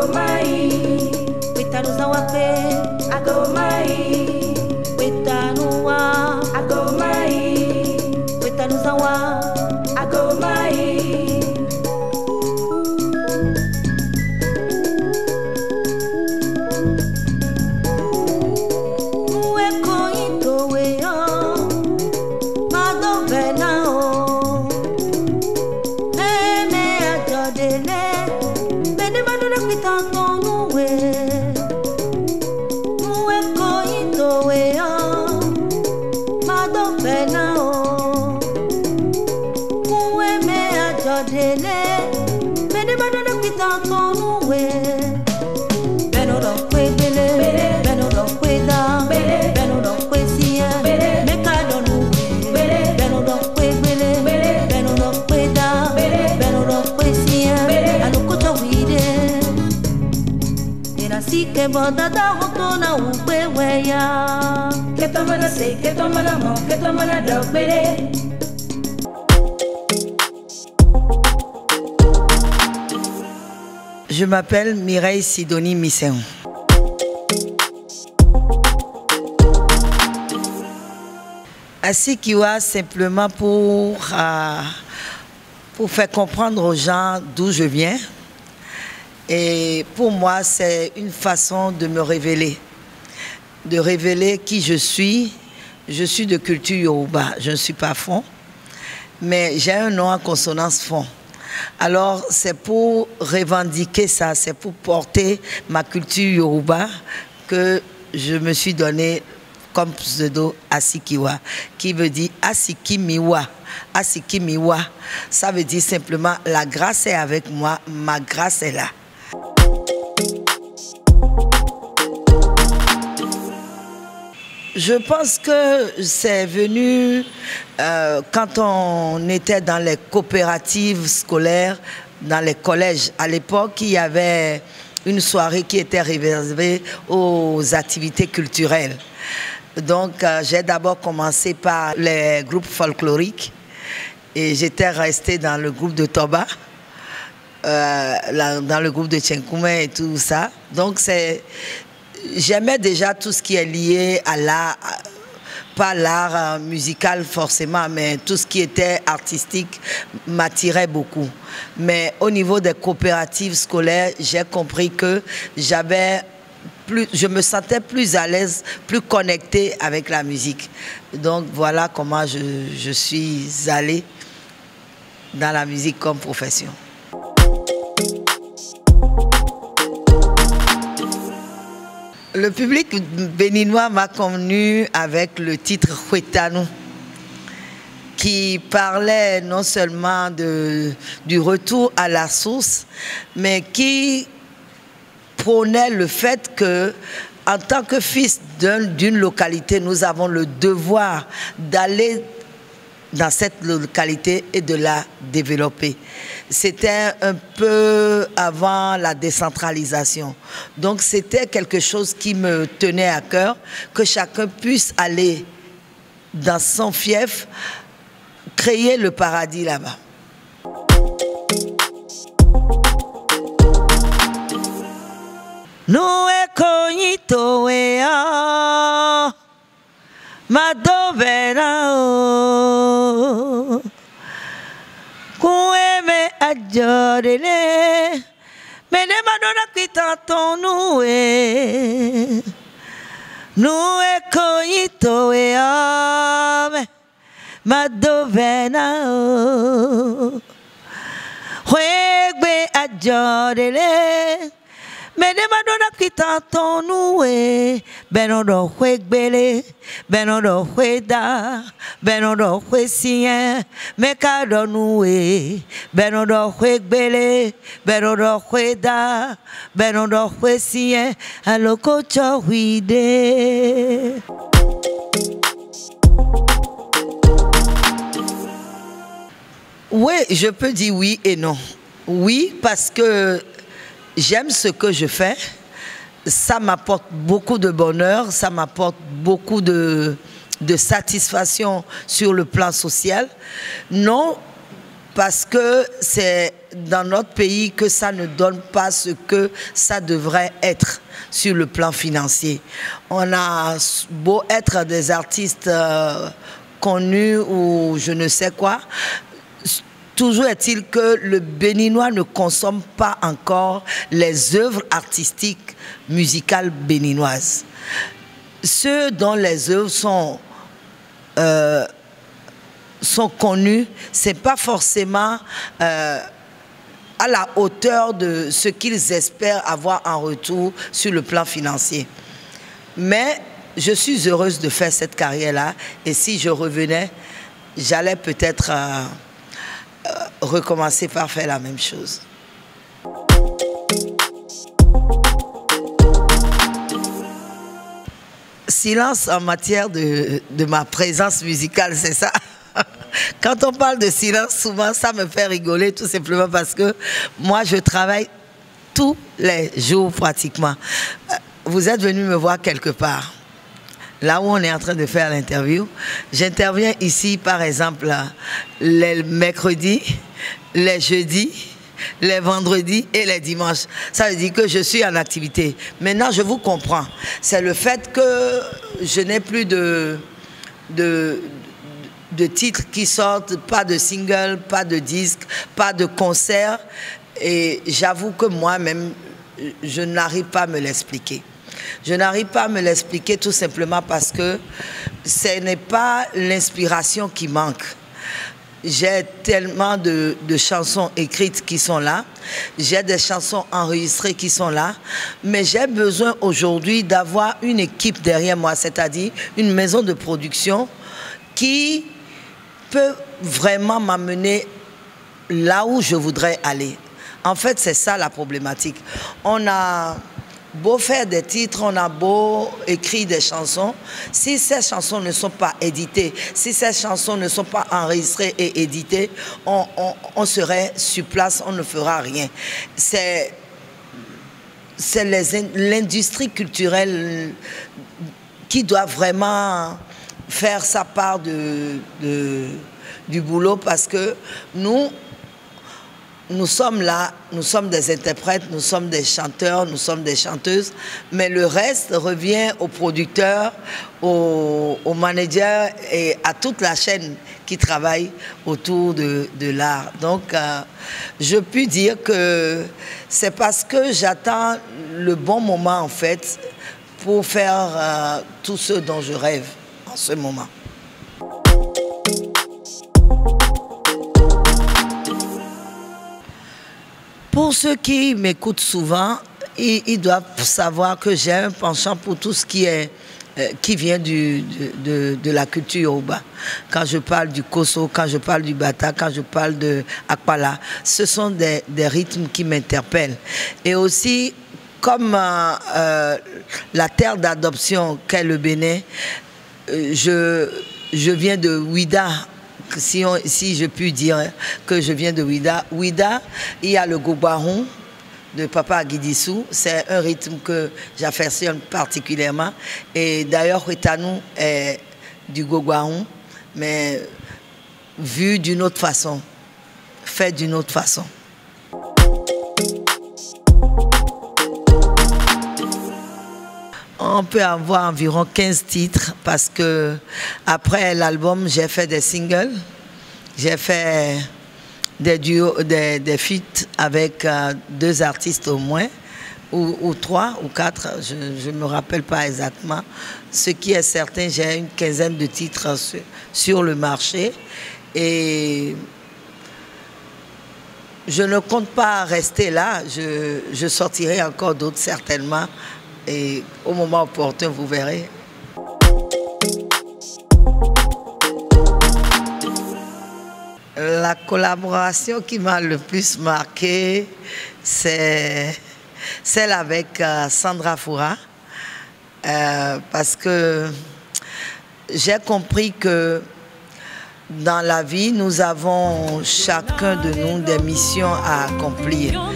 Agomai. Wetanuza wape. Agomai. Wetanua. Agomai. Wetanuza wa. Agomai. Bodada hotona ubeweya. Que toma la se, que toma la mo, que toma la dopere. Je m'appelle Mireille Sidonie Misséon. Asikiwa simplement pour faire comprendre aux gens d'où je viens. Et pour moi, c'est une façon de me révéler, de révéler qui je suis. Je suis de culture Yoruba, je ne suis pas Fon, mais j'ai un nom en consonance Fon. Alors, c'est pour revendiquer ça, c'est pour porter ma culture Yoruba que je me suis donné comme pseudo Asikiwa, qui veut dire Asikimiwa. Asikimiwa, ça veut dire simplement la grâce est avec moi, ma grâce est là. Je pense que c'est venu quand on était dans les coopératives scolaires, dans les collèges. À l'époque, il y avait une soirée qui était réservée aux activités culturelles. Donc, j'ai d'abord commencé par les groupes folkloriques et j'étais restée dans le groupe de Toba, dans le groupe de Tchenkoumé et tout ça. Donc, j'aimais déjà tout ce qui est lié à l'art, pas l'art musical forcément, mais tout ce qui était artistique m'attirait beaucoup. Mais au niveau des coopératives scolaires, j'ai compris que je me sentais plus à l'aise, plus connectée avec la musique. Donc voilà comment je suis allée dans la musique comme profession. Le public béninois m'a connu avec le titre Huetanou, qui parlait non seulement du retour à la source, mais qui prônait le fait que, en tant que fils d'une localité, nous avons le devoir d'aller dans cette localité et de la développer. C'était un peu avant la décentralisation. Donc c'était quelque chose qui me tenait à cœur, que chacun puisse aller dans son fief, créer le paradis là-bas. Nous écognito ea madovera o kueme ajorele mene madona kitato nous écognito ea madovera o huegbe ajorele Mene madonna kitato nuwe, benodo huegbele, benodo hueda, benodo huesien, mekado nuwe, benodo huegbele, benodo hueda, benodo huesien, aloko chohuide. Oui, je peux dire oui et non. Oui, parce que j'aime ce que je fais, ça m'apporte beaucoup de bonheur, ça m'apporte beaucoup de satisfaction sur le plan social. Non, parce que c'est dans notre pays que ça ne donne pas ce que ça devrait être sur le plan financier. On a beau être des artistes connus ou je ne sais quoi, toujours est-il que le Béninois ne consomme pas encore les œuvres artistiques musicales béninoises. Ceux dont les œuvres sont connus, ce n'est pas forcément à la hauteur de ce qu'ils espèrent avoir en retour sur le plan financier. Mais je suis heureuse de faire cette carrière-là et si je revenais, j'allais peut-être recommencer par faire la même chose. Silence en matière de ma présence musicale, c'est ça. Quand on parle de silence, souvent ça me fait rigoler tout simplement parce que moi je travaille tous les jours pratiquement. Vous êtes venu me voir quelque part, là où on est en train de faire l'interview. J'interviens ici par exemple les mercredis, les jeudis, les vendredis et les dimanches. Ça veut dire que je suis en activité. Maintenant, je vous comprends. C'est le fait que je n'ai plus de titres qui sortent, pas de singles, pas de disques, pas de concerts. Et j'avoue que moi-même, je n'arrive pas à me l'expliquer. Je n'arrive pas à me l'expliquer tout simplement parce que ce n'est pas l'inspiration qui manque. J'ai tellement de chansons écrites qui sont là, j'ai des chansons enregistrées qui sont là, mais j'ai besoin aujourd'hui d'avoir une équipe derrière moi, c'est-à-dire une maison de production qui peut vraiment m'amener là où je voudrais aller. En fait, c'est ça la problématique. On a beau faire des titres, on a beau écrire des chansons, si ces chansons ne sont pas éditées, si ces chansons ne sont pas enregistrées et éditées, on serait sur place, on ne fera rien. C'est l'industrie culturelle qui doit vraiment faire sa part du boulot parce que nous sommes là, nous sommes des interprètes, nous sommes des chanteurs, nous sommes des chanteuses, mais le reste revient aux producteurs, aux managers et à toute la chaîne qui travaille autour de l'art. Donc, je puis dire que c'est parce que j'attends le bon moment, en fait, pour faire tout ce dont je rêve en ce moment. Pour ceux qui m'écoutent souvent, ils doivent savoir que j'ai un penchant pour tout ce qui vient de la culture yoruba. Quand je parle du koso, quand je parle du bata, quand je parle de akpala, ce sont des rythmes qui m'interpellent. Et aussi, comme la terre d'adoption qu'est le Bénin, je viens de Ouida. Si je puis dire que je viens de Ouida. Ouida, il y a le gogbarun de Papa Agidissou. C'est un rythme que j'affectionne particulièrement. Et d'ailleurs, Huetanou est du gogbarun, mais vu d'une autre façon, fait d'une autre façon. On peut avoir environ 15 titres parce que après l'album, j'ai fait des singles, j'ai fait des duos, des feats avec 2 artistes au moins, ou 3 ou 4, je ne me rappelle pas exactement. Ce qui est certain, j'ai une quinzaine de titres sur le marché et je ne compte pas rester là, je sortirai encore d'autres certainement. Et au moment opportun, vous verrez. La collaboration qui m'a le plus marqué, c'est celle avec Sandra Foura. Parce que j'ai compris que dans la vie, nous avons chacun de nous des missions à accomplir.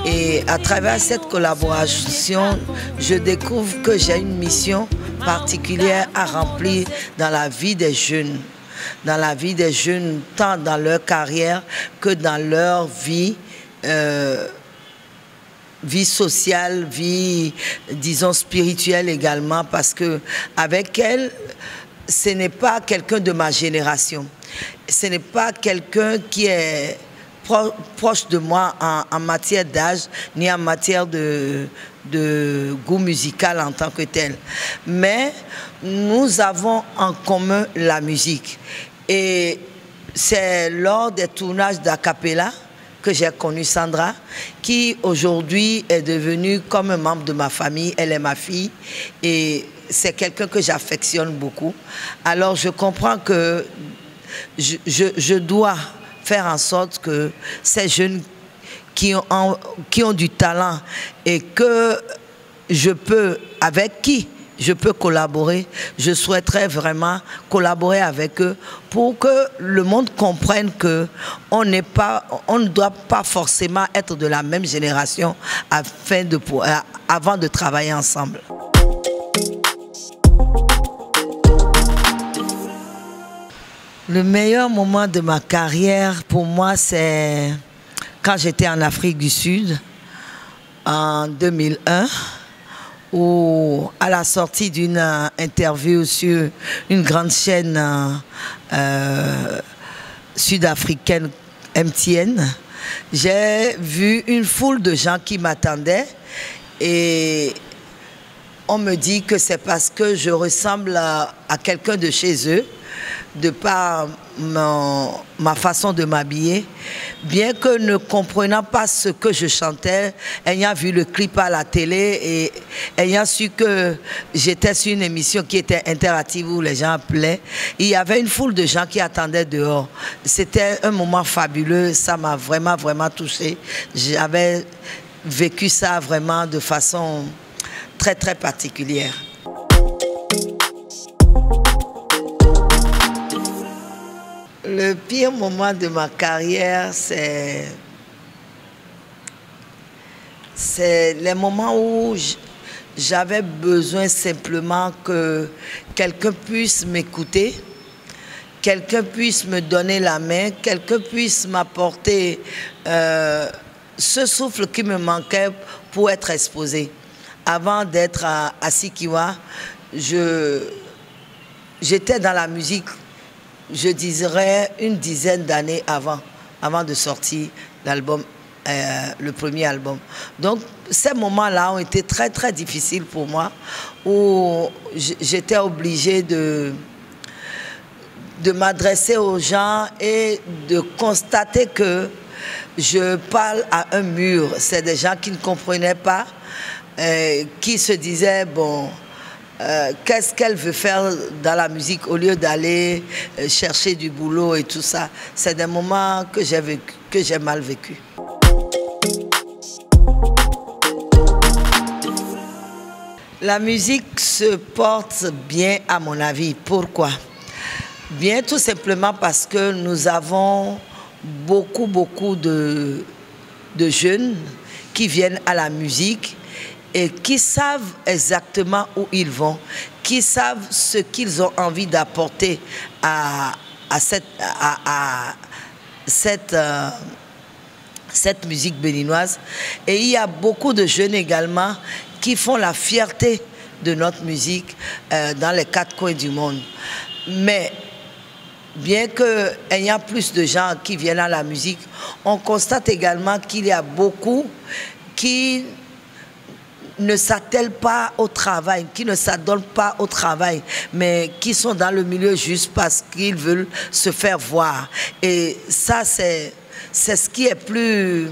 Et à travers cette collaboration, je découvre que j'ai une mission particulière à remplir dans la vie des jeunes. dans la vie des jeunes, tant dans leur carrière que dans leur vie, vie sociale, vie, disons, spirituelle également, parce que avec elle, ce n'est pas quelqu'un de ma génération. Ce n'est pas quelqu'un qui est proche de moi en matière d'âge, ni en matière de goût musical en tant que tel. Mais nous avons en commun la musique. Et c'est lors des tournages d'Acapella que j'ai connu Sandra, qui aujourd'hui est devenue comme un membre de ma famille. Elle est ma fille et c'est quelqu'un que j'affectionne beaucoup. Alors je comprends que je dois faire en sorte que ces jeunes qui ont du talent et que je peux, avec qui je peux collaborer, je souhaiterais vraiment collaborer avec eux pour que le monde comprenne qu'on ne doit pas forcément être de la même génération avant de travailler ensemble. Le meilleur moment de ma carrière pour moi, c'est quand j'étais en Afrique du Sud en 2001. Où, à la sortie d'une interview sur une grande chaîne sud-africaine, MTN, j'ai vu une foule de gens qui m'attendaient et on me dit que c'est parce que je ressemble à quelqu'un de chez eux, de par ma façon de m'habiller, bien que ne comprenant pas ce que je chantais, ayant vu le clip à la télé et ayant su que j'étais sur une émission qui était interactive où les gens appelaient, il y avait une foule de gens qui attendaient dehors. C'était un moment fabuleux, ça m'a vraiment, vraiment touchée. J'avais vécu ça vraiment de façon très, très particulière. Le pire moment de ma carrière, c'est les moments où j'avais besoin simplement que quelqu'un puisse m'écouter, quelqu'un puisse me donner la main, quelqu'un puisse m'apporter ce souffle qui me manquait pour être exposé. Avant d'être à Sikiwa, j'étais dans la musique, je dirais une dizaine d'années avant de sortir l'album, le premier album. Donc ces moments-là ont été très très difficiles pour moi, où j'étais obligée de m'adresser aux gens et de constater que je parle à un mur. C'est des gens qui ne comprenaient pas, qui se disaient, bon, qu'est-ce qu'elle veut faire dans la musique au lieu d'aller chercher du boulot et tout ça. C'est des moments que j'ai mal vécu. La musique se porte bien à mon avis. Pourquoi? Bien tout simplement parce que nous avons beaucoup de jeunes qui viennent à la musique et qui savent exactement où ils vont, qui savent ce qu'ils ont envie d'apporter à cette musique béninoise. Et il y a beaucoup de jeunes également qui font la fierté de notre musique dans les quatre coins du monde. Mais bien qu'il y a plus de gens qui viennent à la musique, on constate également qu'il y a beaucoup qui ne s'attellent pas au travail, qui ne s'adonnent pas au travail, mais qui sont dans le milieu juste parce qu'ils veulent se faire voir. Et ça, c'est ce qui est plus...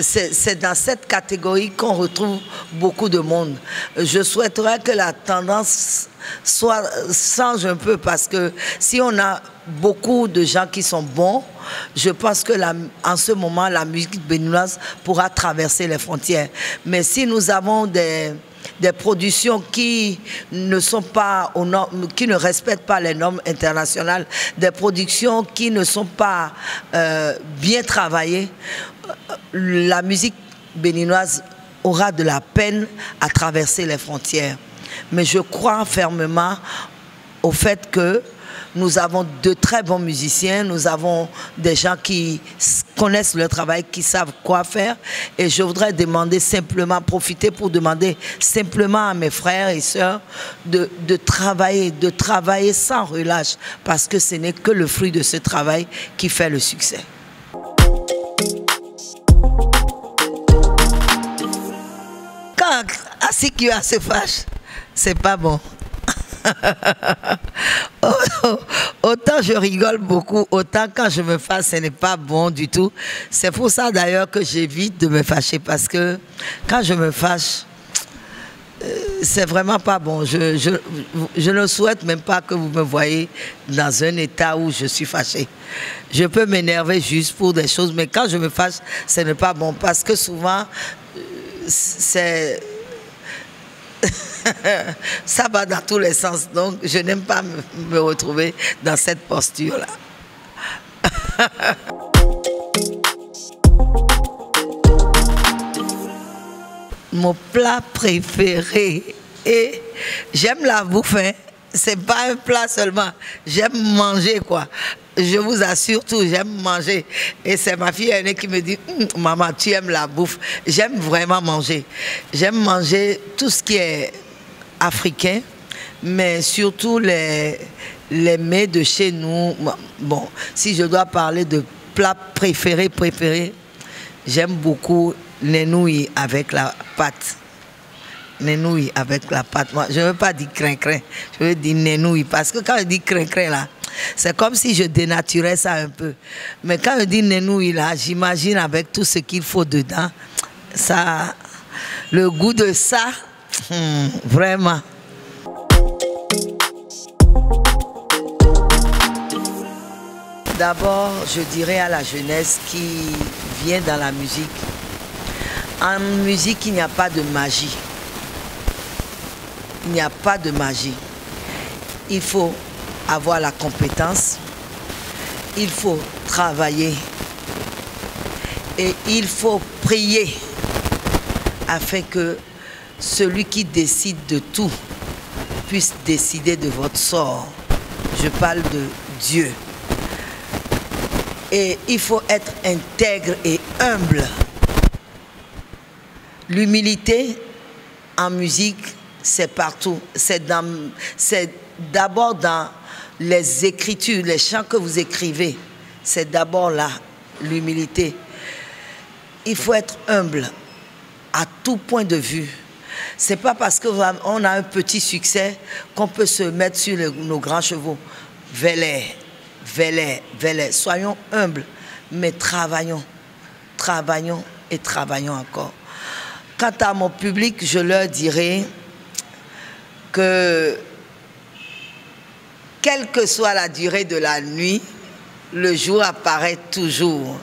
C'est dans cette catégorie qu'on retrouve beaucoup de monde. Je souhaiterais que la tendance change un peu, parce que si on a beaucoup de gens qui sont bons, je pense que en ce moment, la musique béninoise pourra traverser les frontières. Mais si nous avons des productions qui ne sont pas aux normes, qui ne respectent pas les normes internationales, des productions qui ne sont pas bien travaillées, la musique béninoise aura de la peine à traverser les frontières. Mais je crois fermement au fait que Nous avons de très bons musiciens, nous avons des gens qui connaissent le travail, qui savent quoi faire. Et je voudrais demander simplement, profiter pour demander simplement à mes frères et sœurs de travailler sans relâche, parce que ce n'est que le fruit de ce travail qui fait le succès. Quand Asikia se fâche, c'est pas bon. Autant je rigole beaucoup, autant quand je me fâche, ce n'est pas bon du tout. C'est pour ça d'ailleurs que j'évite de me fâcher, parce que quand je me fâche, c'est vraiment pas bon. Je ne souhaite même pas que vous me voyez dans un état où je suis fâchée. Je peux m'énerver juste pour des choses, mais quand je me fâche, ce n'est pas bon, parce que souvent, c'est... ça va dans tous les sens, donc je n'aime pas me retrouver dans cette posture-là. Mon plat préféré, et j'aime la bouffe, hein. C'est pas un plat seulement, j'aime manger quoi. Je vous assure tout, j'aime manger. Et c'est ma fille aînée qui me dit maman, tu aimes la bouffe. J'aime vraiment manger. J'aime manger tout ce qui est africain, mais surtout les mets de chez nous. Bon, si je dois parler de plats préférés, j'aime beaucoup les nouilles avec la pâte. Les nouilles avec la pâte. Moi, je ne veux pas dire crin-crin, je veux dire nenouilles. Parce que quand je dis crin-crin là, c'est comme si je dénaturais ça un peu. Mais quand je dis nenouilles là, j'imagine avec tout ce qu'il faut dedans, ça, le goût de ça, vraiment. D'abord, je dirais à la jeunesse qui vient dans la musique, en musique, il n'y a pas de magie. Il n'y a pas de magie. Il faut avoir la compétence, il faut travailler et il faut prier afin que celui qui décide de tout puisse décider de votre sort. Je parle de Dieu. Et il faut être intègre et humble. L'humilité en musique, c'est partout. C'est d'abord dans les écritures, les chants que vous écrivez. C'est d'abord là, l'humilité. Il faut être humble à tout point de vue. C'est pas parce qu'on a un petit succès qu'on peut se mettre sur nos grands chevaux. Vélez. Soyons humbles, mais travaillons. Travaillons et travaillons encore. Quant à mon public, je leur dirai que quelle que soit la durée de la nuit, le jour apparaît toujours.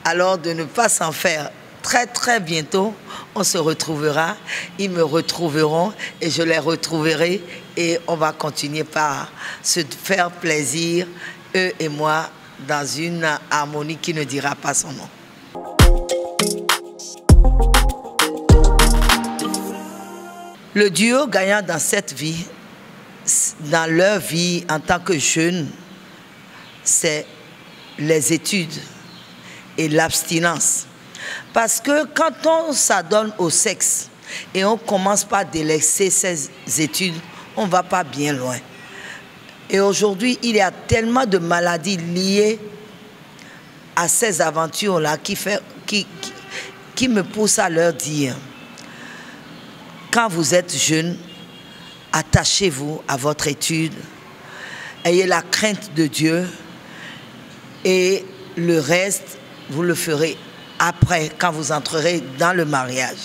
Alors de ne pas s'en faire. Très très bientôt, on se retrouvera, ils me retrouveront et je les retrouverai et on va continuer par se faire plaisir, eux et moi, dans une harmonie qui ne dira pas son nom. Le duo gagnant dans cette vie, dans leur vie en tant que jeunes, c'est les études et l'abstinence. Parce que quand on s'adonne au sexe et on commence par délaisser ses études, on ne va pas bien loin. Et aujourd'hui, il y a tellement de maladies liées à ces aventures-là qui me poussent à leur dire, quand vous êtes jeune, attachez-vous à votre étude, ayez la crainte de Dieu et le reste, vous le ferez après, quand vous entrerez dans le mariage.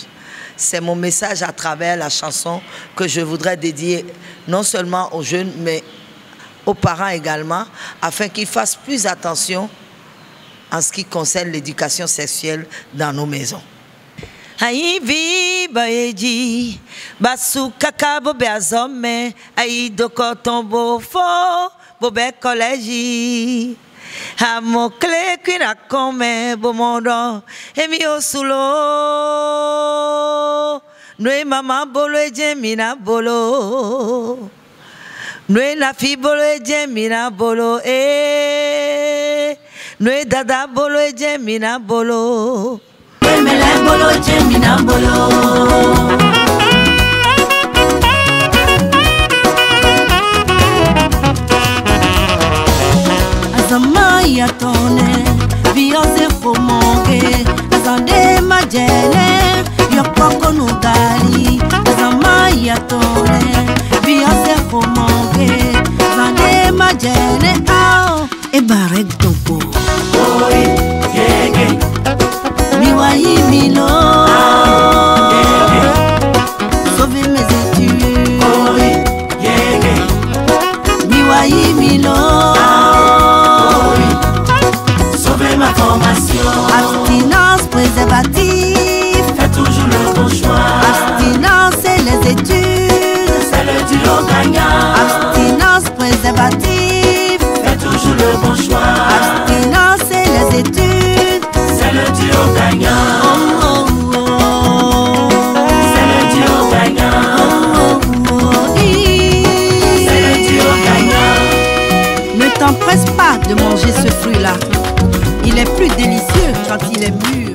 C'est mon message à travers la chanson que je voudrais dédier non seulement aux jeunes, mais aux parents également, afin qu'ils fassent plus attention en ce qui concerne l'éducation sexuelle dans nos maisons. Aivi baeji basu kakabo beazome aido kotombo fo bobe collège amokle kwina kome bomondo emi osulo noe mama bolo ejemina bolo Nwe na fi bolo eje mina bolo Nwe dada bolo eje mina bolo Nwe mele bolo eje mina bolo Azama ya tone Biyoze fomonge Azande majene Yopoko nugali Azama ya tone Biyoze fomonge Azande majene Ao Ebarek dobo Oi, yege Miwayi milo Sauver mes études Oi, yege Miwayi milo Ma formation. Abstinence préservative. Fais toujours le bon choix. Abstinence et les études. C'est le duo gagnant. Abstinence préservative. Fais toujours le bon choix. Abstinence et les études. C'est le duo gagnant. Oh, oh, oh. C'est le duo gagnant. Oh, oh, oh. C'est le duo gagnant. Ne t'empresse pas de manger ce fruit-là. Il est plus délicieux quand il est mûr.